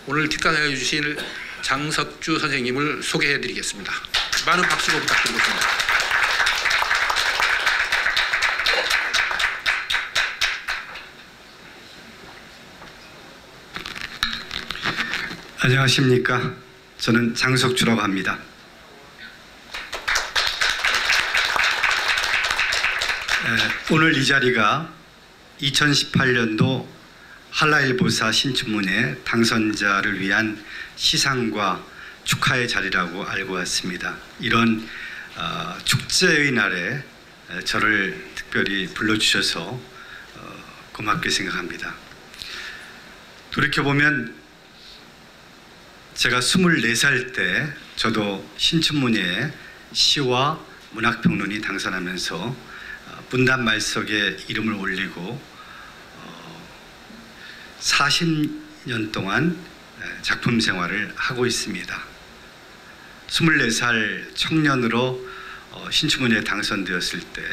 오늘 뒷강해 주실 장석주 선생님을 소개해 드리겠습니다. 많은 박수로 부탁드리겠습니다. 안녕하십니까. 저는 장석주라고 합니다. 오늘 이 자리가 2018년도 한라일보사 신춘문예 당선자를 위한 시상과 축하의 자리라고 알고 왔습니다. 이런 축제의 날에 저를 특별히 불러주셔서 고맙게 생각합니다. 돌이켜보면 제가 24살 때 저도 신춘문예에 시와 문학평론이 당선하면서 문단 말석에 이름을 올리고 40년 동안 작품 생활을 하고 있습니다. 24살 청년으로 신춘문예에 당선되었을 때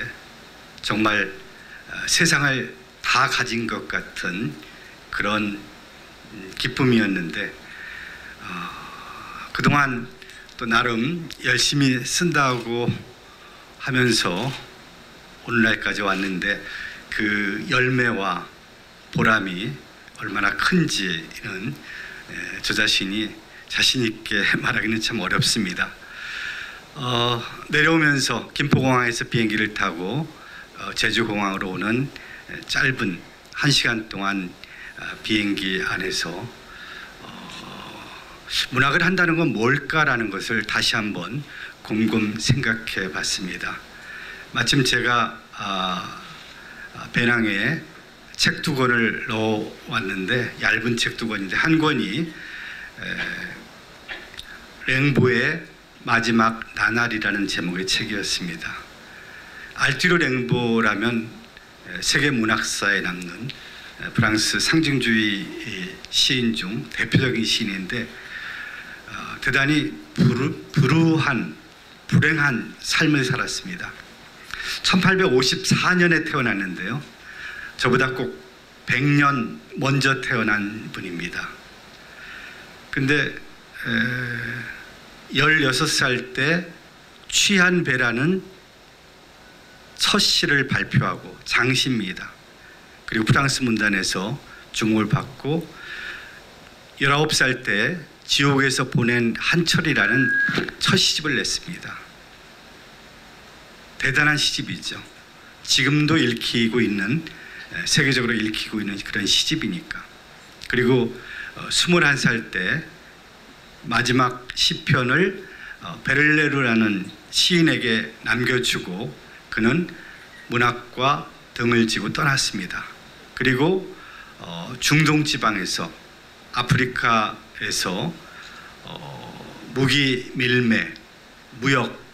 정말 세상을 다 가진 것 같은 그런 기쁨이었는데 그동안 또 나름 열심히 쓴다고 하면서 오늘날까지 왔는데 그 열매와 보람이 얼마나 큰지는 저 자신이 자신 있게 말하기는 참 어렵습니다. 내려오면서 김포공항에서 비행기를 타고 제주공항으로 오는 짧은 1시간 동안 비행기 안에서 문학을 한다는 건 뭘까라는 것을 다시 한번 곰곰 생각해 봤습니다. 마침 제가 배낭에 책 2권을 넣어왔는데 얇은 책 2권인데 한 권이 랭보의 마지막 나날이라는 제목의 책이었습니다. 알티르 랭보라면 세계 문학사에 남는 프랑스 상징주의 시인 중 대표적인 시인인데 대단히 불행한 삶을 살았습니다. 1854년에 태어났는데요. 저보다 꼭 100년 먼저 태어난 분입니다. 근데 16살 때 취한 배라는 첫 시를 발표하고 장시입니다. 그리고 프랑스 문단에서 주목을 받고 19살 때 지옥에서 보낸 한철이라는 첫 시집을 냈습니다. 대단한 시집이죠. 지금도 읽히고 있는, 세계적으로 읽히고 있는 그런 시집이니까. 그리고 21살 때 마지막 시편을 베를레르라는 시인에게 남겨주고 그는 문학과 등을 지고 떠났습니다. 그리고 중동 지방에서 아프리카에서 무기 밀매, 무역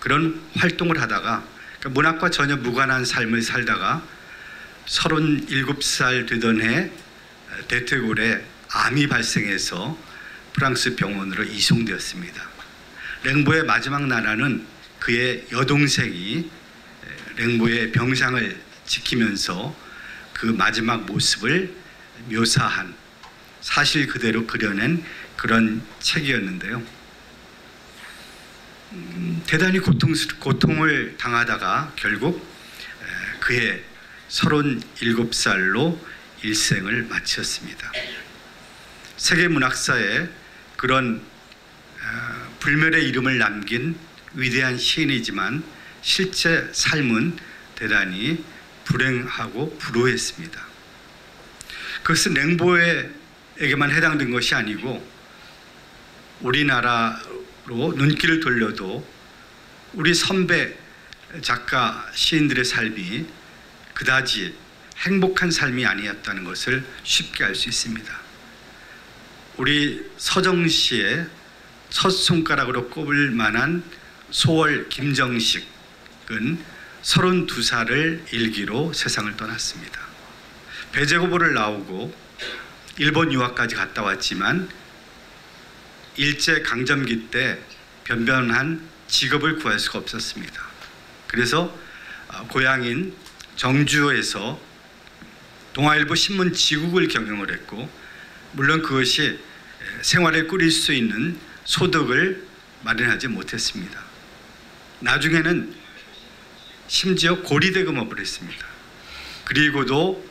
그런 활동을 하다가 그러니까 문학과 전혀 무관한 삶을 살다가 37살 되던 해 대퇴골에 암이 발생해서 프랑스 병원으로 이송되었습니다. 랭보의 마지막 나날은 그의 여동생이 랭보의 병상을 지키면서 그 마지막 모습을 묘사한 사실 그대로 그려낸 그런 책이었는데요. 대단히 고통을 당하다가 결국 그해 37살로 일생을 마쳤습니다. 세계 문학사에 그런 불멸의 이름을 남긴 위대한 시인이지만 실제 삶은 대단히 불행하고 불우했습니다. 그것은 랭보에게만 해당된 것이 아니고 우리나라로 눈길을 돌려도 우리 선배 작가 시인들의 삶이 그다지 행복한 삶이 아니었다는 것을 쉽게 알 수 있습니다. 우리 서정 씨의 첫 손가락으로 꼽을 만한 소월 김정식은 32살을 일기로 세상을 떠났습니다. 배제고보를 나오고 일본 유학까지 갔다 왔지만 일제강점기 때 변변한 직업을 구할 수가 없었습니다. 그래서 고향인 정주에서 동아일보 신문 지국을 경영을 했고 물론 그것이 생활에 꾸릴 수 있는 소득을 마련하지 못했습니다. 나중에는 심지어 고리대금업을 했습니다. 그리고도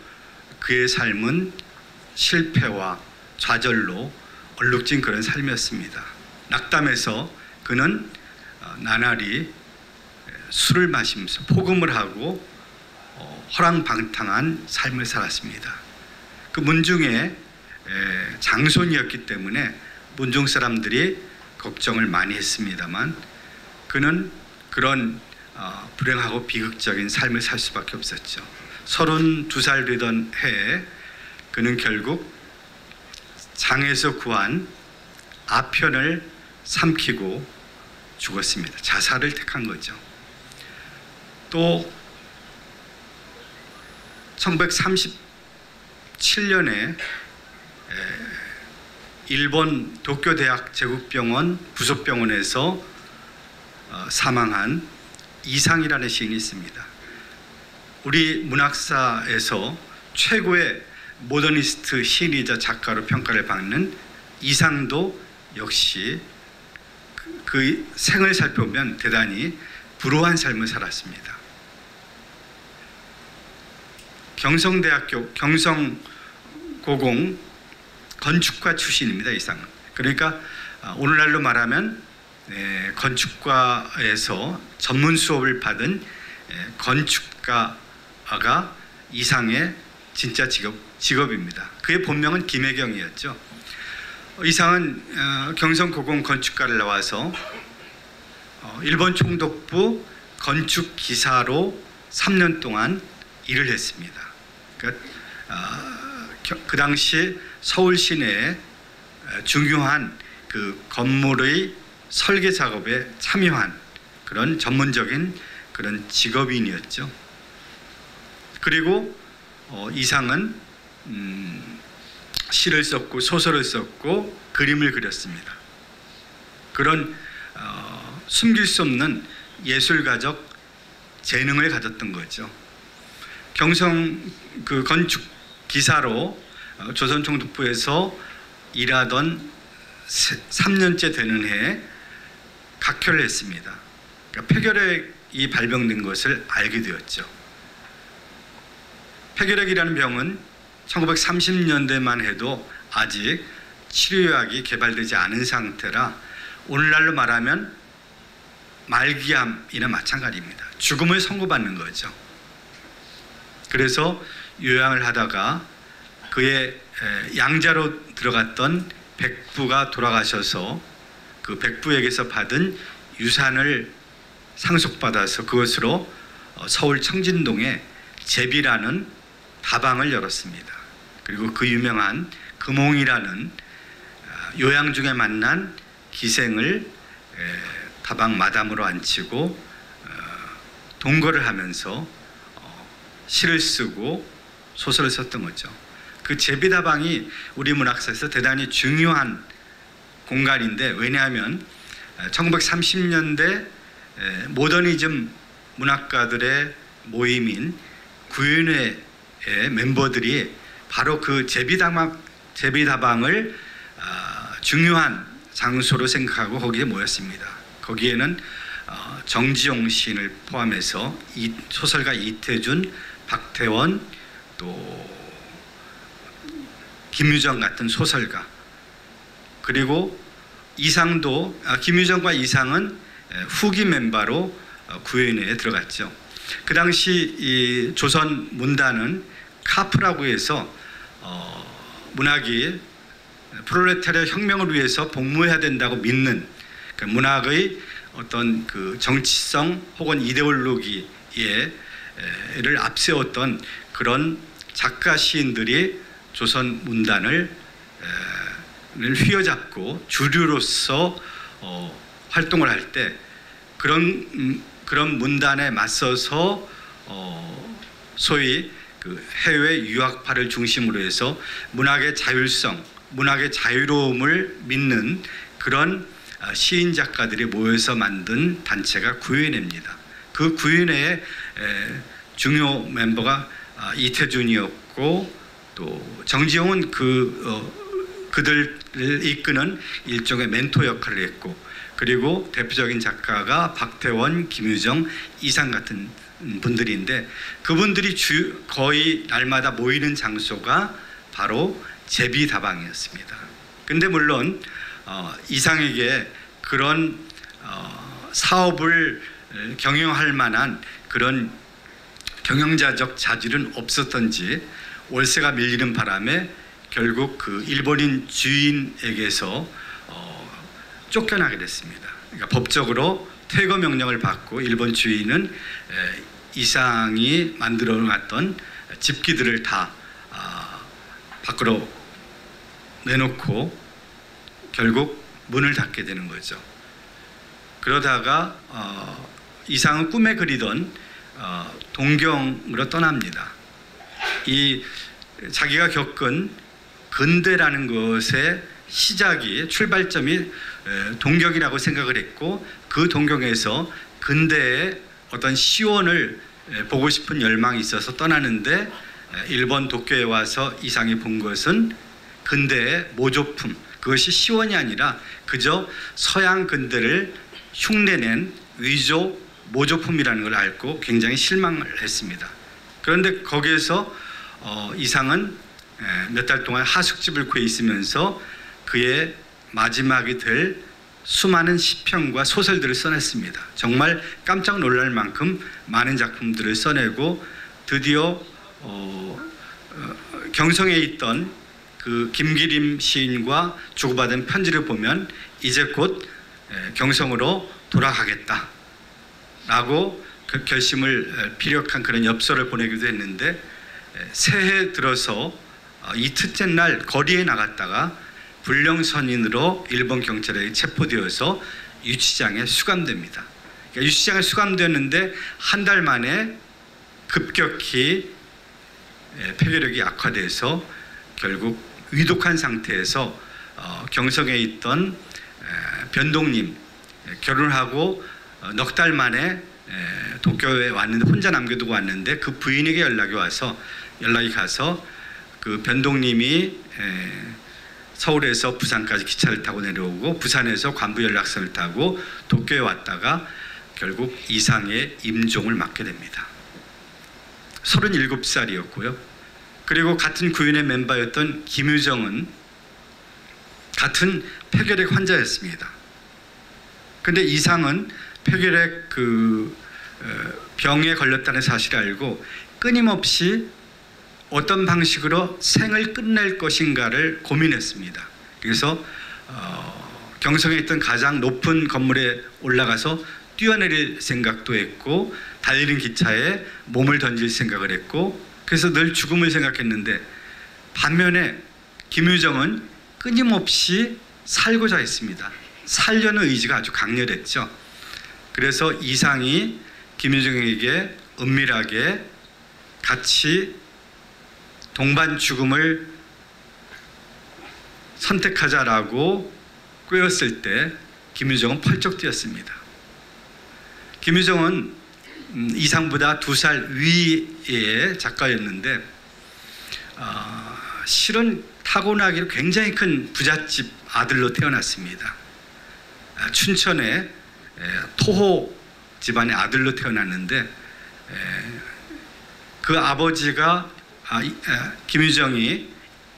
그의 삶은 실패와 좌절로 얼룩진 그런 삶이었습니다. 낙담해서 그는 나날이 술을 마시면서 포금을 하고 허랑방탕한 삶을 살았습니다. 그 문중의 장손이었기 때문에 문중 사람들이 걱정을 많이 했습니다만 그는 그런 불행하고 비극적인 삶을 살 수밖에 없었죠. 32살 되던 해에 그는 결국 장에서 구한 아편을 삼키고 죽었습니다. 자살을 택한 거죠. 또 1937년에 일본 도쿄대학 제국병원 부속병원에서 사망한 이상이라는 시인이 있습니다. 우리 문학사에서 최고의 모더니스트 시인이자 작가로 평가를 받는 이상도 역시 그 생을 살펴보면 대단히 불우한 삶을 살았습니다. 경성대학교 경성고공 건축과 출신입니다. 이상은. 그러니까 오늘날로 말하면 건축과에서 전문 수업을 받은 건축가가 이상의 진짜 직업입니다. 그의 본명은 김혜경이었죠. 이상은 경성고공 건축과를 나와서 일본 총독부 건축기사로 3년 동안 일을 했습니다. 그러니까 그 당시 서울 시내에 중요한 그 건물의 설계 작업에 참여한 그런 전문적인 그런 직업인이었죠. 그리고 이상은 시를 썼고 소설을 썼고 그림을 그렸습니다. 그런 숨길 수 없는 예술가적 재능을 가졌던 거죠. 경성 그 건축 기사로 조선 총독부에서 일하던 3년째 되는 해에 각혈을 했습니다. 그러니까 폐결핵이 발병된 것을 알게 되었죠. 폐결핵이라는 병은 1930년대만 해도 아직 치료약이 개발되지 않은 상태라 오늘날로 말하면 말기암이나 마찬가지입니다. 죽음을 선고받는 거죠. 그래서 요양을 하다가 그의 양자로 들어갔던 백부가 돌아가셔서 그 백부에게서 받은 유산을 상속받아서 그것으로 서울 청진동에 제비라는 다방을 열었습니다. 그리고 그 유명한 금홍이라는 요양 중에 만난 기생을 다방 마담으로 앉히고 동거를 하면서 시를 쓰고 소설을 썼던 거죠. 그 제비다방이 우리 문학사에서 대단히 중요한 공간인데 왜냐하면 1930년대 모더니즘 문학가들의 모임인 구윤회의 멤버들이 바로 그 제비다방을 중요한 장소로 생각하고 거기에 모였습니다. 거기에는 정지용 시인을 포함해서 소설가 이태준, 박태원, 또 김유정 같은 소설가, 그리고 이상도 김유정과 이상은 후기 멤버로 구연회에 들어갔죠. 그 당시 이 조선 문단은 카프라고 해서 문학이 프롤레타리아 혁명을 위해서 복무해야 된다고 믿는 그 문학의 어떤 그 정치성 혹은 이데올로기를 앞세웠던 그런 작가 시인들이 조선 문단을 휘어잡고 주류로서 활동을 할 때 그런 문단에 맞서서 소위 그 해외 유학파를 중심으로 해서 문학의 자율성, 문학의 자유로움을 믿는 그런 시인 작가들이 모여서 만든 단체가 구연회입니다. 그 구연회의 중요 멤버가 이태준이었고 또 정지용은 그 그들을 이끄는 일종의 멘토 역할을 했고, 그리고 대표적인 작가가 박태원, 김유정, 이상 같은 분들인데, 그분들이 거의 날마다 모이는 장소가 바로 제비다방이었습니다. 근데 물론 이상에게 그런 사업을 경영할 만한 그런 경영자적 자질은 없었던지 월세가 밀리는 바람에 결국 그 일본인 주인에게서 쫓겨나게 됐습니다. 그러니까 법적으로 퇴거 명령을 받고 일본 주인은 이상이 만들어 놨던 집기들을 다 밖으로 내놓고 결국 문을 닫게 되는 거죠. 그러다가 이상은 꿈에 그리던 동경으로 떠납니다. 이 자기가 겪은 근대라는 것의 시작이, 출발점이 동경이라고 생각을 했고, 그 동경에서 근대의 어떤 시원을 보고 싶은 열망이 있어서 떠나는데, 일본 도쿄에 와서 이상이 본 것은 근대의 모조품, 그것이 시원이 아니라 그저 서양 근대를 흉내낸 위조 모조품이라는 걸 알고 굉장히 실망을 했습니다. 그런데 거기에서 이상은 몇 달 동안 하숙집을 구해 있으면서 그의 마지막이 될 수많은 시편과 소설들을 써냈습니다. 정말 깜짝 놀랄 만큼 많은 작품들을 써내고, 드디어 경성에 있던 그 김기림 시인과 주고받은 편지를 보면 이제 곧 경성으로 돌아가겠다 라고 그 결심을 피력한 그런 엽서를 보내기도 했는데, 새해 들어서 이틀째 날 거리에 나갔다가 불령선인으로 일본 경찰에 체포되어서 유치장에 수감됩니다. 그러니까 유치장에 수감되었는데 한 달 만에 급격히 폐결력이 악화돼서 결국 위독한 상태에서 경성에 있던 변동님, 결혼하고 넉 달 만에 도쿄에 왔는데 혼자 남겨두고 왔는데, 그 부인에게 연락이 가서 그 변동님이 서울에서 부산까지 기차를 타고 내려오고, 부산에서 관부 연락선을 타고 도쿄에 왔다가 결국 이상의 임종을 맞게 됩니다. 37살이었고요. 그리고 같은 구인의 멤버였던 김유정은 같은 폐결핵 환자였습니다. 근데 이상은 폐결핵 병에 걸렸다는 사실을 알고 끊임없이 어떤 방식으로 생을 끝낼 것인가를 고민했습니다. 그래서 경성에 있던 가장 높은 건물에 올라가서 뛰어내릴 생각도 했고, 달리는 기차에 몸을 던질 생각을 했고, 그래서 늘 죽음을 생각했는데, 반면에 김유정은 끊임없이 살고자 했습니다. 살려는 의지가 아주 강렬했죠. 그래서 이상이 김유정에게 은밀하게 같이 동반 죽음을 선택하자라고 꾀었을 때 김유정은 펄쩍 뛰었습니다. 김유정은 이상보다 2살 위의 작가였는데, 실은 타고나기로 굉장히 큰 부잣집 아들로 태어났습니다. 춘천의 토호 집안의 아들로 태어났는데, 그 아버지가 김유정이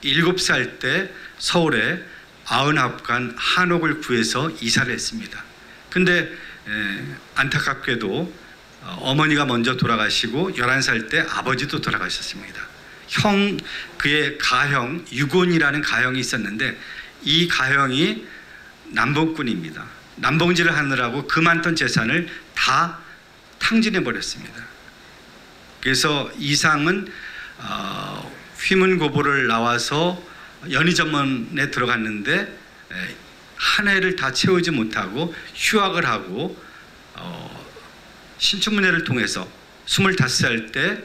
7살 때 서울에 99간 한옥을 구해서 이사를 했습니다. 근데 안타깝게도 어머니가 먼저 돌아가시고 11살 때 아버지도 돌아가셨습니다. 그의 가형 유곤이라는 가형이 있었는데, 이 가형이 남봉꾼입니다. 남봉질을 하느라고 그 많던 재산을 다 탕진해 버렸습니다. 그래서 이상은 휘문고보를 나와서 연희전문에 들어갔는데 한 해를 다 채우지 못하고 휴학을 하고 신춘문예를 통해서 25살 때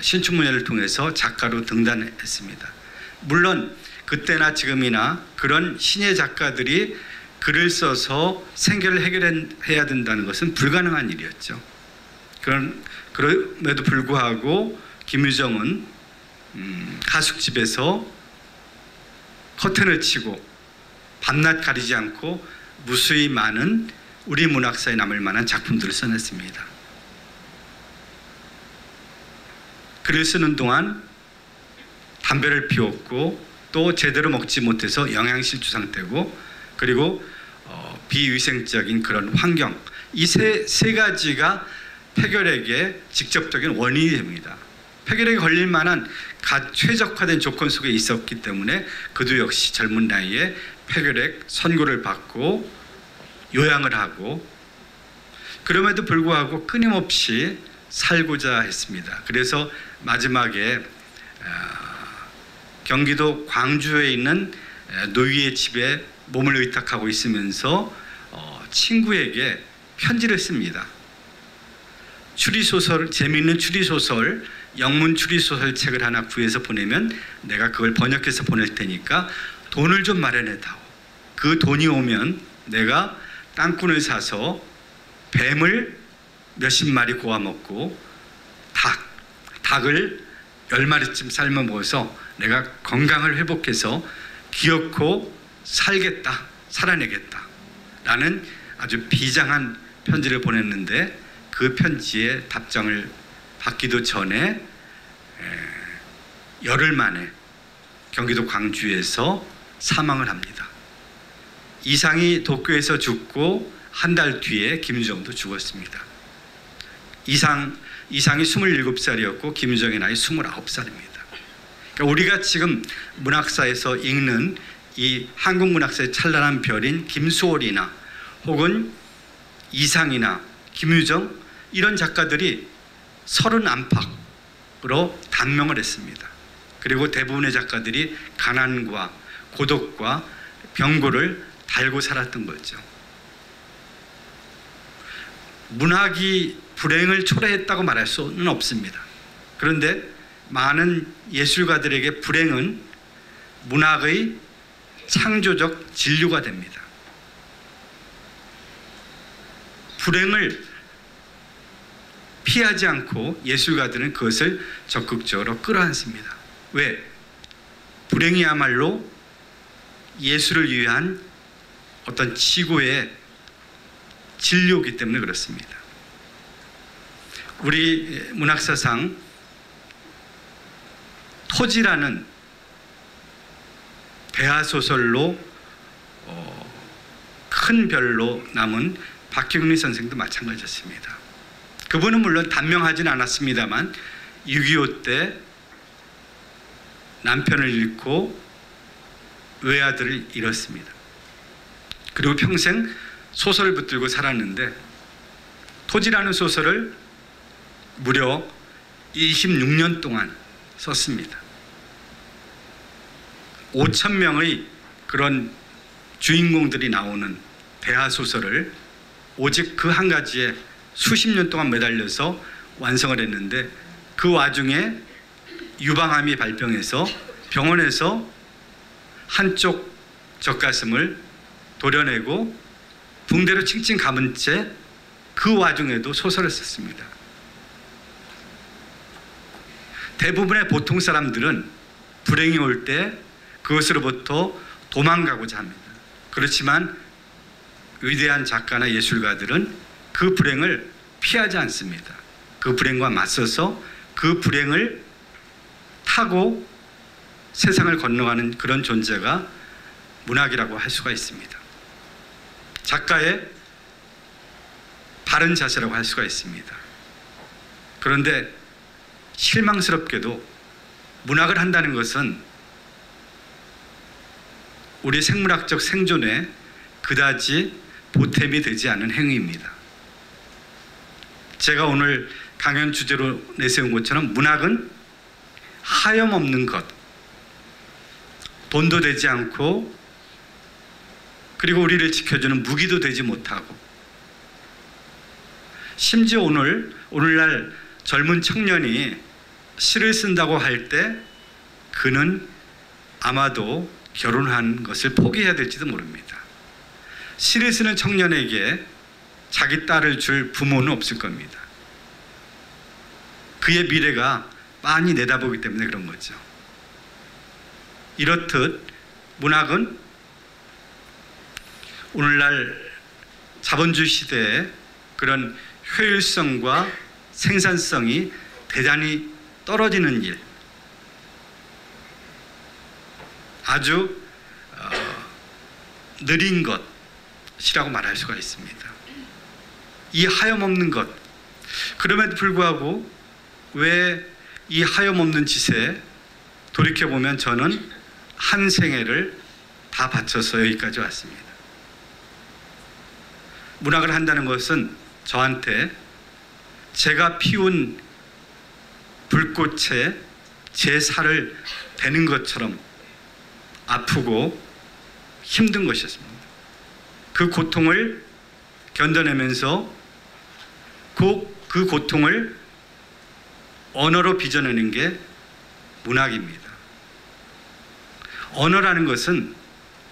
신춘문예를 통해서 작가로 등단했습니다. 물론 그때나 지금이나 그런 신예 작가들이 글을 써서 생계를 해결해야 된다는 것은 불가능한 일이었죠. 그럼에도 불구하고 김유정은 하숙집에서 커튼을 치고 밤낮 가리지 않고 무수히 많은 우리 문학사에 남을 만한 작품들을 써냈습니다. 글을 쓰는 동안 담배를 피웠고 또 제대로 먹지 못해서 영양실조 상태고 그리고 비위생적인 그런 환경, 이 세 가지가 폐결핵의 직접적인 원인이 됩니다. 폐결핵에 걸릴 만한 최적화된 조건 속에 있었기 때문에 그도 역시 젊은 나이에 폐결핵 선고를 받고 요양을 하고 그럼에도 불구하고 끊임없이 살고자 했습니다. 그래서 마지막에 경기도 광주에 있는 노위의 집에 몸을 의탁하고 있으면서 친구에게 편지를 씁니다. 추리소설, 재미있는 추리소설, 영문 추리소설 책을 하나 구해서 보내면 내가 그걸 번역해서 보낼 테니까 돈을 좀 마련해다오. 그 돈이 오면 내가 땅굴을 사서 뱀을 몇십 마리 구워 먹고 닭을 10마리쯤 삶아 먹어서 내가 건강을 회복해서 기어코 살아내겠다 라는 아주 비장한 편지를 보냈는데 그 편지에 답장을 받기도 전에 열흘 만에 경기도 광주에서 사망을 합니다. 이상이 도쿄에서 죽고 한 달 뒤에 김유정도 죽었습니다. 이상이 27살이었고 김유정의 나이 29살입니다. 그러니까 우리가 지금 문학사에서 읽는 이 한국 문학사의 찬란한 별인 김수월이나 혹은 이상이나 김유정 이런 작가들이 30 안팎으로 단명을 했습니다. 그리고 대부분의 작가들이 가난과 고독과 병고를 달고 살았던 거죠. 문학이 불행을 초래했다고 말할 수는 없습니다. 그런데 많은 예술가들에게 불행은 문학의 창조적 진료가 됩니다. 불행을 피하지 않고 예술가들은 그것을 적극적으로 끌어안습니다. 왜? 불행이야말로 예술을 위한 어떤 지구의 진료이기 때문에 그렇습니다. 우리 문학사상 토지라는 대하소설로 큰 별로 남은 박경리 선생도 마찬가지였습니다. 그분은 물론 단명하지는 않았습니다만 6.25 때 남편을 잃고 외아들을 잃었습니다. 그리고 평생 소설을 붙들고 살았는데 토지라는 소설을 무려 26년 동안 썼습니다. 5,000명의 그런 주인공들이 나오는 대하소설을 오직 그 한 가지에 수십 년 동안 매달려서 완성을 했는데 그 와중에 유방암이 발병해서 병원에서 한쪽 젖가슴을 도려내고 붕대로 칭칭 감은 채 그 와중에도 소설을 썼습니다. 대부분의 보통 사람들은 불행이 올 때 그것으로부터 도망가고자 합니다. 그렇지만 위대한 작가나 예술가들은 그 불행을 피하지 않습니다. 그 불행과 맞서서 그 불행을 타고 세상을 건너가는 그런 존재가 문학이라고 할 수가 있습니다. 작가의 바른 자세라고 할 수가 있습니다. 그런데 실망스럽게도 문학을 한다는 것은 우리 생물학적 생존에 그다지 보탬이 되지 않은 행위입니다. 제가 오늘 강연 주제로 내세운 것처럼 문학은 하염없는 것, 돈도 되지 않고 그리고 우리를 지켜주는 무기도 되지 못하고 심지어 오늘날 젊은 청년이 시를 쓴다고 할 때 그는 아마도 결혼한 것을 포기해야 될지도 모릅니다. 시를 쓰는 청년에게 자기 딸을 줄 부모는 없을 겁니다. 그의 미래가 빤히 내다보기 때문에 그런 거죠. 이렇듯 문학은 오늘날 자본주의 시대에 그런 효율성과 생산성이 대단히 떨어지는 일, 아주 느린 것이라고 말할 수가 있습니다. 이 하염없는 것, 그럼에도 불구하고 왜 이 하염없는 짓에 돌이켜보면 저는 한 생애를 다 바쳐서 여기까지 왔습니다. 문학을 한다는 것은 저한테 제가 피운 불꽃에 제 살을 베는 것처럼 아프고 힘든 것이었습니다. 그 고통을 견뎌내면서 그 고통을 언어로 빚어내는 게 문학입니다. 언어라는 것은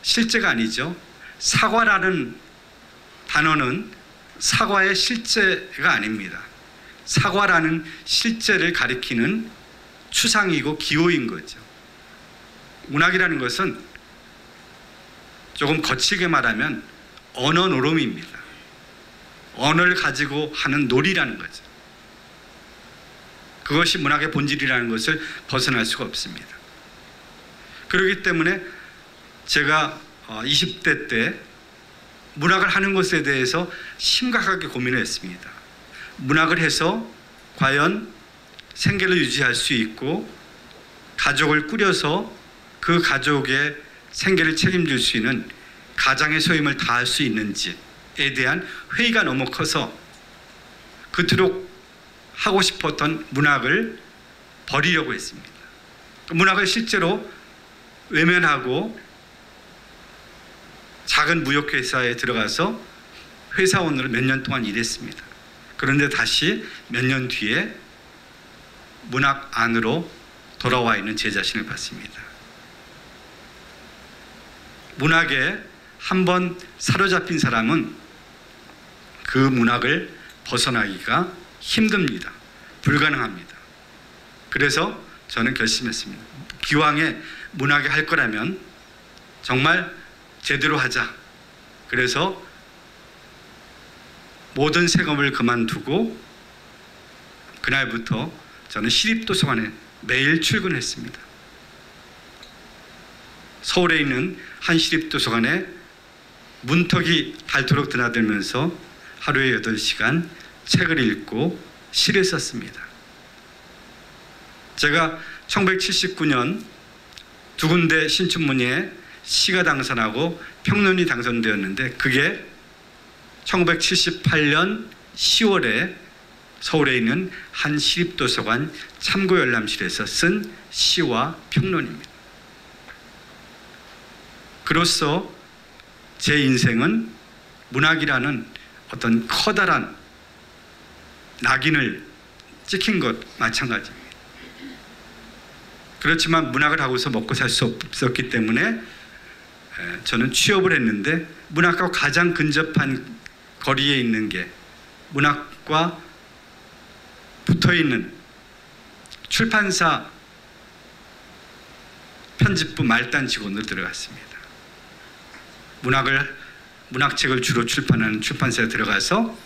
실제가 아니죠. 사과라는 단어는 사과의 실제가 아닙니다. 사과라는 실제를 가리키는 추상이고 기호인 거죠. 문학이라는 것은 조금 거칠게 말하면 언어 노름입니다. 언어를 가지고 하는 놀이라는 거죠. 그것이 문학의 본질이라는 것을 벗어날 수가 없습니다. 그렇기 때문에 제가 20대 때 문학을 하는 것에 대해서 심각하게 고민을 했습니다. 문학을 해서 과연 생계를 유지할 수 있고 가족을 꾸려서 그 가족의 생계를 책임질 수 있는 가장의 소임을 다할 수 있는지에 대한 회의가 너무 커서 그토록 하고 싶었던 문학을 버리려고 했습니다. 문학을 실제로 외면하고 작은 무역회사에 들어가서 회사원으로 몇 년 동안 일했습니다. 그런데 다시 몇 년 뒤에 문학 안으로 돌아와 있는 제 자신을 봤습니다. 문학에 한번 사로잡힌 사람은 그 문학을 벗어나기가 힘듭니다. 불가능합니다. 그래서 저는 결심했습니다. 기왕에 문학에 할 거라면 정말 제대로 하자. 그래서 모든 생업을 그만두고 그날부터 저는 시립도서관에 매일 출근했습니다. 서울에 있는 한 시립도서관에 문턱이 닳도록 드나들면서 하루에 8시간 책을 읽고 시를 썼습니다. 제가 1979년 두 군데 신춘문예에 시가 당선하고 평론이 당선되었는데 그게 1978년 10월에 서울에 있는 한 시립도서관 참고열람실에서 쓴 시와 평론입니다. 그로써 제 인생은 문학이라는 어떤 커다란 낙인을 찍힌 것 마찬가지입니다. 그렇지만 문학을 하고서 먹고 살 수 없었기 때문에 저는 취업을 했는데 문학과 가장 근접한 거리에 있는 게 문학과 붙어있는 출판사 편집부 말단 직원으로 들어갔습니다. 문학책을 주로 출판하는 출판사에 들어가서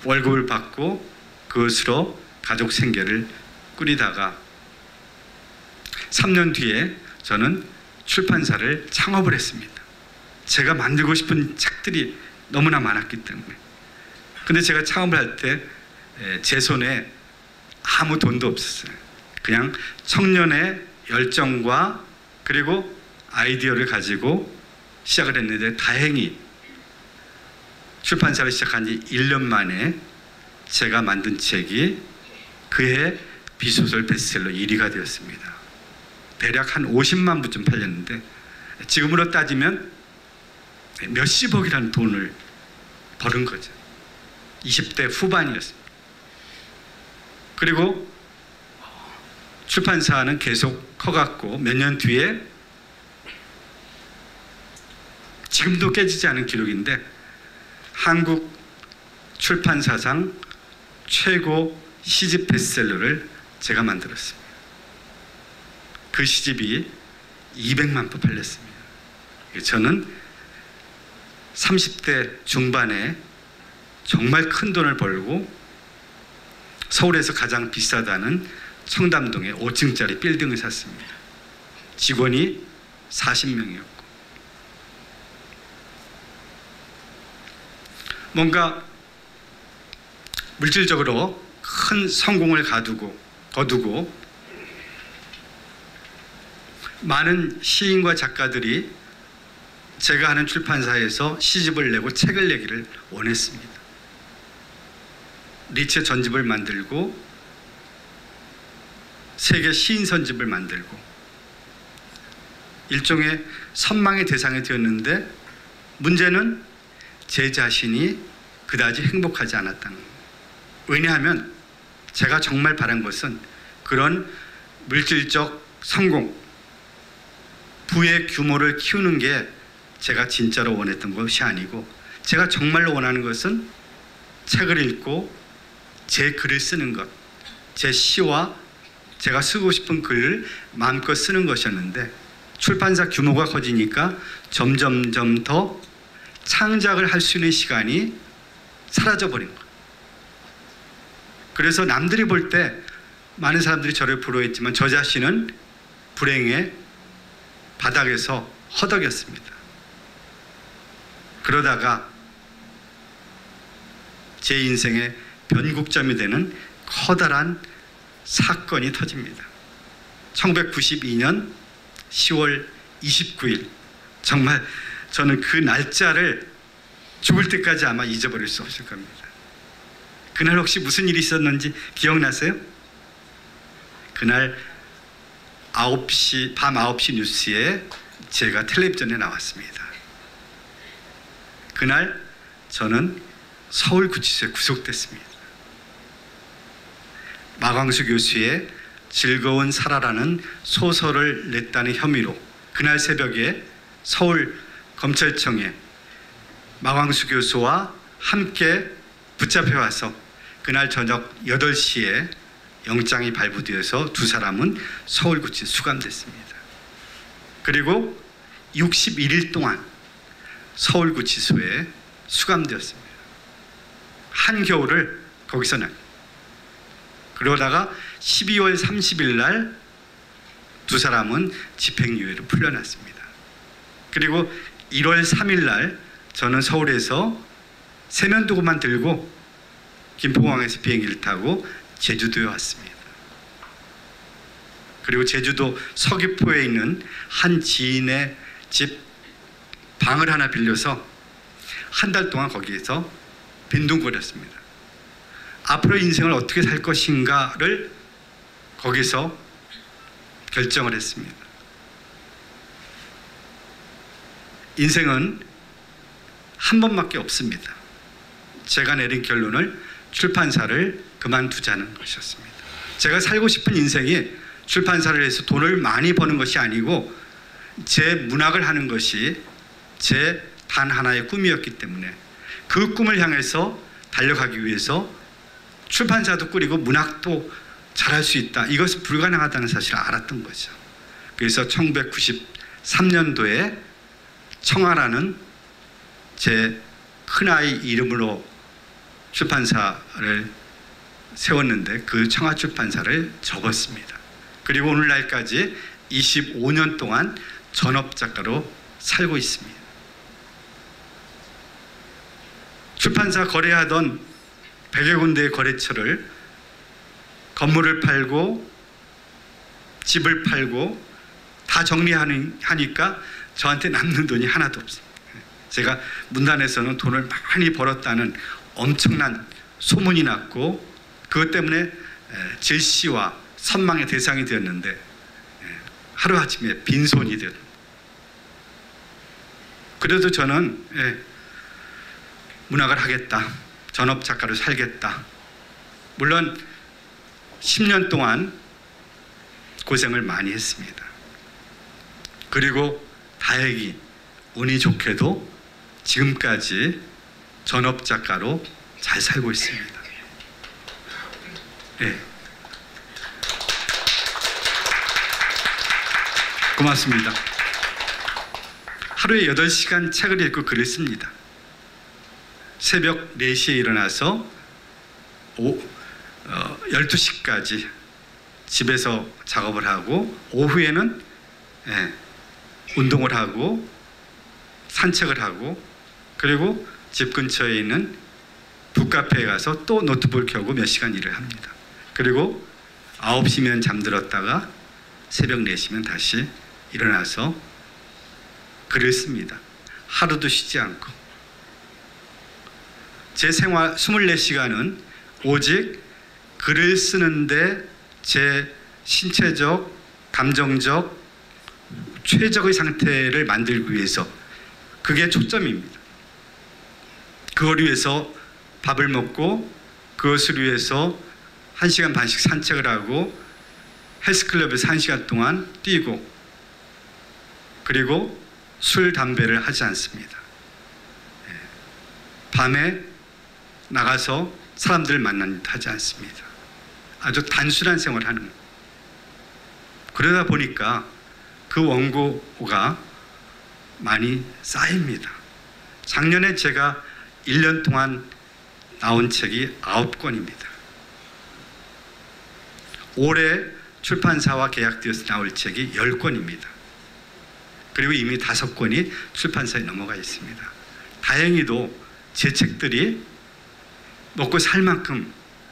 월급을 받고 그것으로 가족 생계를 꾸리다가 3년 뒤에 저는 출판사를 창업을 했습니다. 제가 만들고 싶은 책들이 너무나 많았기 때문에. 근데 제가 창업을 할 때 제 손에 아무 돈도 없었어요. 그냥 청년의 열정과 그리고 아이디어를 가지고 시작을 했는데 다행히 출판사를 시작한 지 1년 만에 제가 만든 책이 그해 비소설 베스트셀러 1위가 되었습니다. 대략 한 50만 부쯤 팔렸는데 지금으로 따지면 몇십억이라는 돈을 버는 거죠. 20대 후반이었습니다. 그리고 출판사는 계속 커갔고 몇 년 뒤에 지금도 깨지지 않은 기록인데 한국 출판사상 최고 시집 베스트셀러를 제가 만들었습니다. 그 시집이 200만 부 팔렸습니다. 저는 30대 중반에 정말 큰 돈을 벌고 서울에서 가장 비싸다는 청담동에 5층짜리 빌딩을 샀습니다. 직원이 40명이었고 뭔가 물질적으로 큰 성공을 거두고 많은 시인과 작가들이 제가 하는 출판사에서 시집을 내고 책을 내기를 원했습니다. 리체 전집을 만들고 세계 시인 선집을 만들고 일종의 선망의 대상이 되었는데 문제는 제 자신이 그다지 행복하지 않았다는 거예요. 왜냐하면 제가 정말 바란 것은 그런 물질적 성공, 부의 규모를 키우는 게 제가 진짜로 원했던 것이 아니고 제가 정말로 원하는 것은 책을 읽고 제 글을 쓰는 것, 제 시와 제가 쓰고 싶은 글을 마음껏 쓰는 것이었는데 출판사 규모가 커지니까 점점점 더 창작을 할 수 있는 시간이 사라져버린 거예요. 그래서 남들이 볼 때 많은 사람들이 저를 부러워했지만 저 자신은 불행의 바닥에서 허덕였습니다. 그러다가 제 인생의 변곡점이 되는 커다란 사건이 터집니다. 1992년 10월 29일 정말 저는 그 날짜를 죽을 때까지 아마 잊어버릴 수 없을 겁니다. 그날 혹시 무슨 일이 있었는지 기억나세요? 그날 밤 9시 뉴스에 제가 텔레비전에 나왔습니다. 그날 저는 서울구치소에 구속됐습니다. 마광수 교수의 즐거운 살아라는 소설을 냈다는 혐의로 그날 새벽에 서울 검찰청에 마광수 교수와 함께 붙잡혀와서 그날 저녁 8시에 영장이 발부되어서 두 사람은 서울구치소에 수감됐습니다. 그리고 61일 동안 서울구치소에 수감되었습니다. 한겨울을 거기서 그러다가 12월 30일 날 두 사람은 집행유예로 풀려났습니다. 그리고 1월 3일 날 저는 서울에서 세면도구만 들고 김포공항에서 비행기를 타고 제주도에 왔습니다. 그리고 제주도 서귀포에 있는 한 지인의 집 방을 하나 빌려서 한 달 동안 거기에서 빈둥거렸습니다. 앞으로 인생을 어떻게 살 것인가를 거기서 결정을 했습니다. 인생은 한 번밖에 없습니다. 제가 내린 결론을 출판사를 그만두자는 것이었습니다. 제가 살고 싶은 인생이 출판사를 해서 돈을 많이 버는 것이 아니고 제 문학을 하는 것이 제 단 하나의 꿈이었기 때문에 그 꿈을 향해서 달려가기 위해서 출판사도 꾸리고 문학도 잘할 수 있다. 이것은 불가능하다는 사실을 알았던 거죠. 그래서 1993년도에 청아라는 제 큰아이 이름으로 출판사를 세웠는데 그 청아출판사를 접었습니다. 그리고 오늘날까지 25년 동안 전업작가로 살고 있습니다. 출판사 거래하던 100여 군데의 거래처를 건물을 팔고 집을 팔고 다 정리하니까 저한테 남는 돈이 하나도 없습니다. 제가 문단에서는 돈을 많이 벌었다는 엄청난 소문이 났고 그것 때문에 질시와 선망의 대상이 되었는데 하루아침에 빈손이 되었습니다. 그래도 저는 문학을 하겠다. 전업작가로 살겠다. 물론 10년 동안 고생을 많이 했습니다. 그리고 다행히 운이 좋게도 지금까지 전업작가로 잘 살고 있습니다. 고맙습니다. 하루에 8시간 책을 읽고 글을 씁니다. 새벽 4시에 일어나서 12시까지 집에서 작업을 하고 오후에는 운동을 하고 산책을 하고 그리고 집 근처에 있는 북카페에 가서 또 노트북을 켜고 몇 시간 일을 합니다. 그리고 9시면 잠들었다가 새벽 4시면 다시 일어나서 글을 씁니다. 하루도 쉬지 않고. 제 생활 24시간은 오직 글을 쓰는데 제 신체적, 감정적, 최적의 상태를 만들기 위해서 그게 초점입니다. 그걸 위해서 밥을 먹고 그것을 위해서 1시간 반씩 산책을 하고 헬스클럽에서 1시간 동안 뛰고 그리고 술, 담배를 하지 않습니다. 밤에 나가서 사람들을 만나는 듯 하지 않습니다. 아주 단순한 생활을 하는 거예요. 그러다 보니까 그 원고가 많이 쌓입니다. 작년에 제가 1년 동안 나온 책이 9권입니다. 올해 출판사와 계약되어서 나올 책이 10권입니다. 그리고 이미 5권이 출판사에 넘어가 있습니다. 다행히도 제 책들이 먹고 살 만큼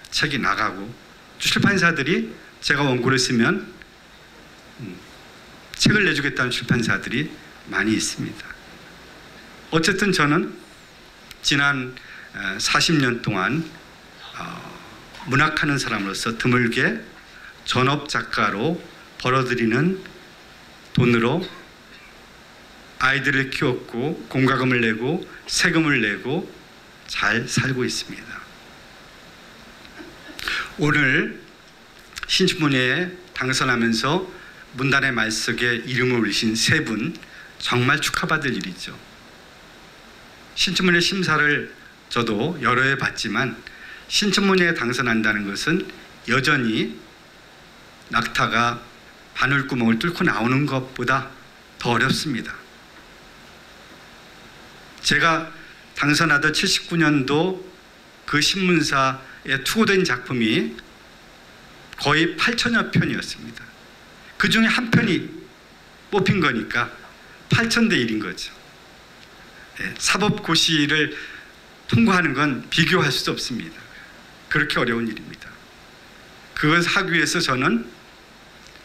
책이 나가고 출판사들이 제가 원고를 쓰면 책을 내주겠다는 출판사들이 많이 있습니다. 어쨌든 저는 지난 40년 동안 문학하는 사람으로서 드물게 전업 작가로 벌어들이는 돈으로 아이들을 키웠고 공과금을 내고 세금을 내고 잘 살고 있습니다. 오늘 신춘문예에 당선하면서 문단의 말석에 이름을 올리신 3분 정말 축하받을 일이죠. 신춘문예 심사를 저도 여러 해 봤지만 신춘문예에 당선한다는 것은 여전히 낙타가 바늘구멍을 뚫고 나오는 것보다 더 어렵습니다. 제가 당선하던 79년도 그 신문사에 투고된 작품이 거의 8천여 편이었습니다. 그 중에 한 편이 뽑힌 거니까 8,000대 1인 거죠. 사법고시를 통과하는 건 비교할 수 없습니다. 그렇게 어려운 일입니다. 그걸 하기 위해서 저는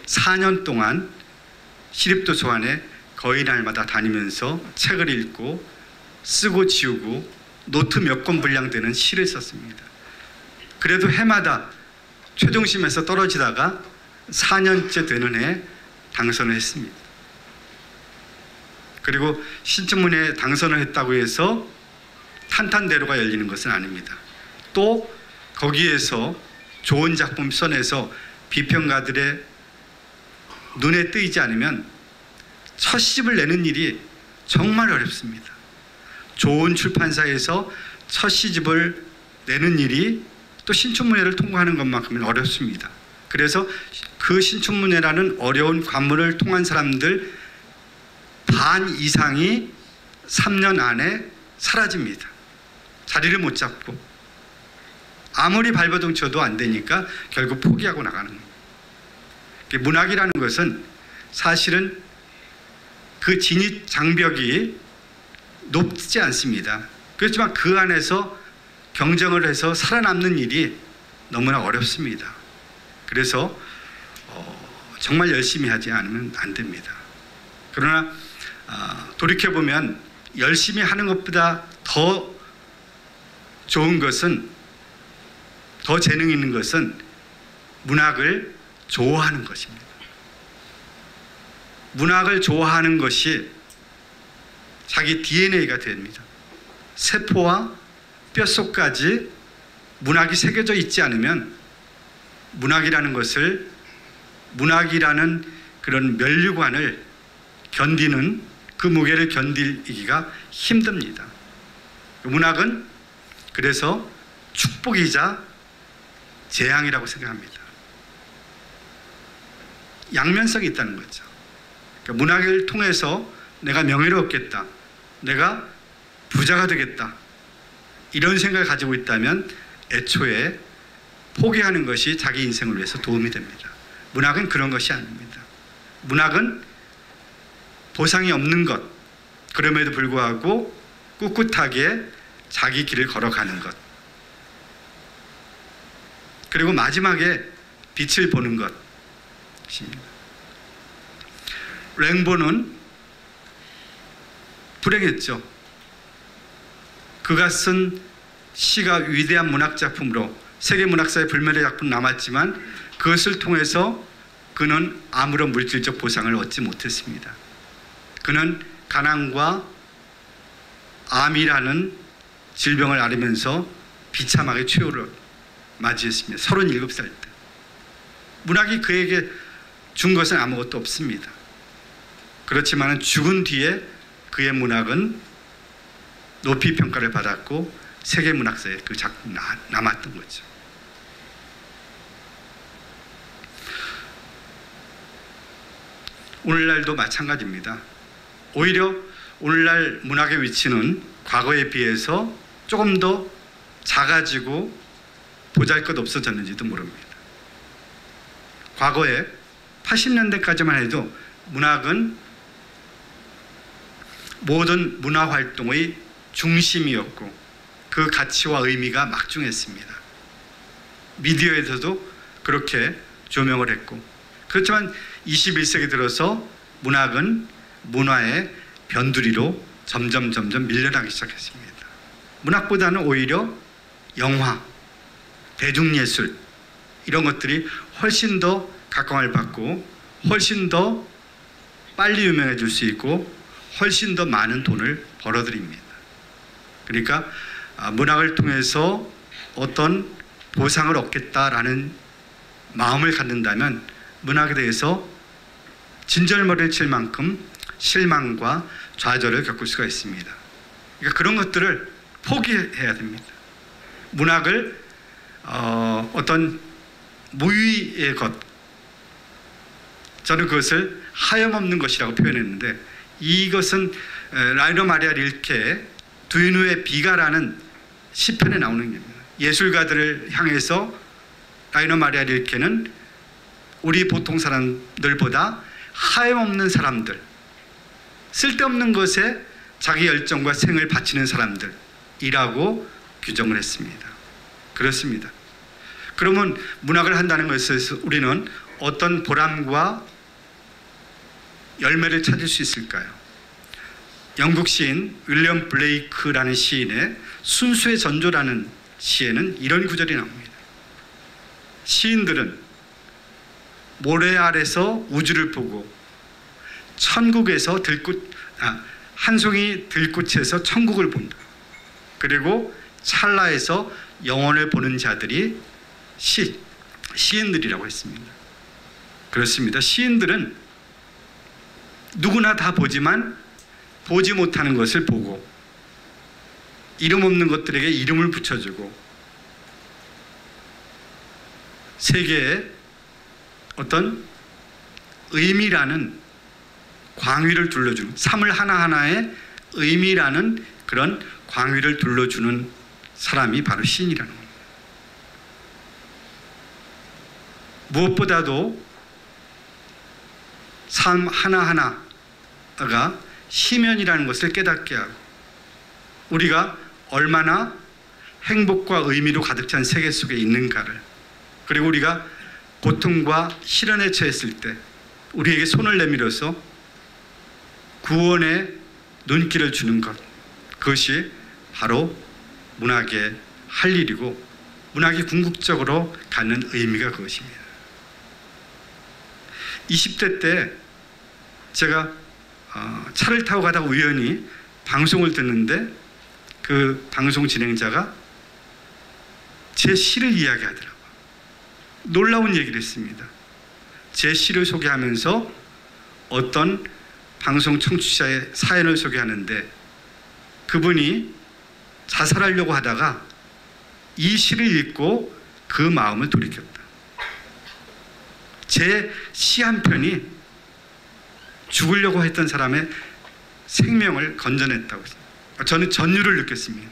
4년 동안 시립도서관에 거의 날마다 다니면서 책을 읽고 쓰고 지우고 노트 몇 권 분량 되는 시를 썼습니다. 그래도 해마다 최종심에서 떨어지다가 4년째 되는 해 당선을 했습니다. 그리고 신춘문예에 당선을 했다고 해서 탄탄대로가 열리는 것은 아닙니다. 또 거기에서 좋은 작품 써내서 비평가들의 눈에 띄지 않으면 첫 시집을 내는 일이 정말 어렵습니다. 좋은 출판사에서 첫 시집을 내는 일이 또 신춘문예를 통과하는 것만큼은 어렵습니다. 그래서 그 신춘문예라는 어려운 관문을 통한 사람들 반 이상이 3년 안에 사라집니다. 자리를 못 잡고 아무리 발버둥 쳐도 안 되니까 결국 포기하고 나가는 겁니다. 문학이라는 것은 사실은 그 진입 장벽이 높지 않습니다. 그렇지만 그 안에서 경쟁을 해서 살아남는 일이 너무나 어렵습니다. 그래서 정말 열심히 하지 않으면 안 됩니다. 그러나 돌이켜보면 열심히 하는 것보다 더 좋은 것은, 더 재능 있는 것은 문학을 좋아하는 것입니다. 문학을 좋아하는 것이 자기 DNA가 됩니다. 세포와 뼛속까지 문학이 새겨져 있지 않으면 문학이라는 것을, 문학이라는 그런 면류관을 견디는, 그 무게를 견디기가 힘듭니다. 문학은 그래서 축복이자 재앙이라고 생각합니다. 양면성이 있다는 거죠. 그러니까 문학을 통해서 내가 명예롭겠다, 내가 부자가 되겠다, 이런 생각을 가지고 있다면 애초에 포기하는 것이 자기 인생을 위해서 도움이 됩니다. 문학은 그런 것이 아닙니다. 문학은 보상이 없는 것, 그럼에도 불구하고 꿋꿋하게 자기 길을 걸어가는 것, 그리고 마지막에 빛을 보는 것입니다. 랭보는 불행했죠. 그가 쓴 시가 위대한 문학작품으로 세계 문학사의 불멸의 작품 남았지만 그것을 통해서 그는 아무런 물질적 보상을 얻지 못했습니다. 그는 가난과 암이라는 질병을 앓으면서 비참하게 최후를 맞이했습니다. 37살 때. 문학이 그에게 준 것은 아무것도 없습니다. 그렇지만 죽은 뒤에 그의 문학은 높이 평가를 받았고 세계 문학사에 그 작품이 남았던 거죠. 오늘날도 마찬가지입니다. 오히려 오늘날 문학의 위치는 과거에 비해서 조금 더 작아지고 보잘것없어졌는지도 모릅니다. 과거에 80년대까지만 해도 문학은 모든 문화활동의 중심이었고 그 가치와 의미가 막중했습니다. 미디어에서도 그렇게 조명을 했고, 그렇지만 21세기 들어서 문학은 문화의 변두리로 점점 밀려나기 시작했습니다. 문학보다는 오히려 영화, 대중예술 이런 것들이 훨씬 더 각광을 받고 훨씬 더 빨리 유명해질 수 있고 훨씬 더 많은 돈을 벌어들입니다. 그러니까 문학을 통해서 어떤 보상을 얻겠다라는 마음을 갖는다면 문학에 대해서 진절머리를 칠 만큼 실망과 좌절을 겪을 수가 있습니다. 그러니까 그런 것들을 포기해야 됩니다. 문학을 어떤 무위의 것, 저는 그것을 하염없는 것이라고 표현했는데 이것은 라이너 마리아 릴케의 두인우의 비가라는 시편에 나오는 겁니다. 예술가들을 향해서 라이너 마리아 릴케는 우리 보통 사람들보다 하염없는 사람들, 쓸데없는 것에 자기 열정과 생을 바치는 사람들이라고 규정을 했습니다. 그렇습니다. 그러면 문학을 한다는 것에서 우리는 어떤 보람과 열매를 찾을 수 있을까요? 영국 시인 윌리엄 블레이크라는 시인의 순수의 전조라는 시에는 이런 구절이 나옵니다. 시인들은 모래 아래서 우주를 보고 천국에서 한 송이 들꽃에서 천국을 본다. 그리고 찰나에서 영혼을 보는 자들이 시인들이라고 했습니다. 그렇습니다. 시인들은 누구나 다 보지만 보지 못하는 것을 보고 이름 없는 것들에게 이름을 붙여주고 세계에 어떤 의미라는 광위를 둘러주는, 삶을 하나하나에 의미라는 그런 광위를 둘러주는 사람이 바로 시인이라는 겁니다. 무엇보다도 삶 하나하나가 희면이라는 것을 깨닫게 하고 우리가 얼마나 행복과 의미로 가득 찬 세계 속에 있는가를, 그리고 우리가 고통과 시련에 처했을 때 우리에게 손을 내밀어서 구원의 눈길을 주는 것, 그것이 바로 문학의 할 일이고 문학이 궁극적으로 갖는 의미가 그것입니다. 20대 때 제가 차를 타고 가다가 우연히 방송을 듣는데 그 방송 진행자가 제 시를 이야기하더라고요. 놀라운 얘기를 했습니다. 제 시를 소개하면서 어떤 방송 청취자의 사연을 소개하는데 그분이 자살하려고 하다가 이 시를 읽고 그 마음을 돌이켰다. 제 시 한 편이 죽으려고 했던 사람의 생명을 건져냈다고. 저는 전율을 느꼈습니다.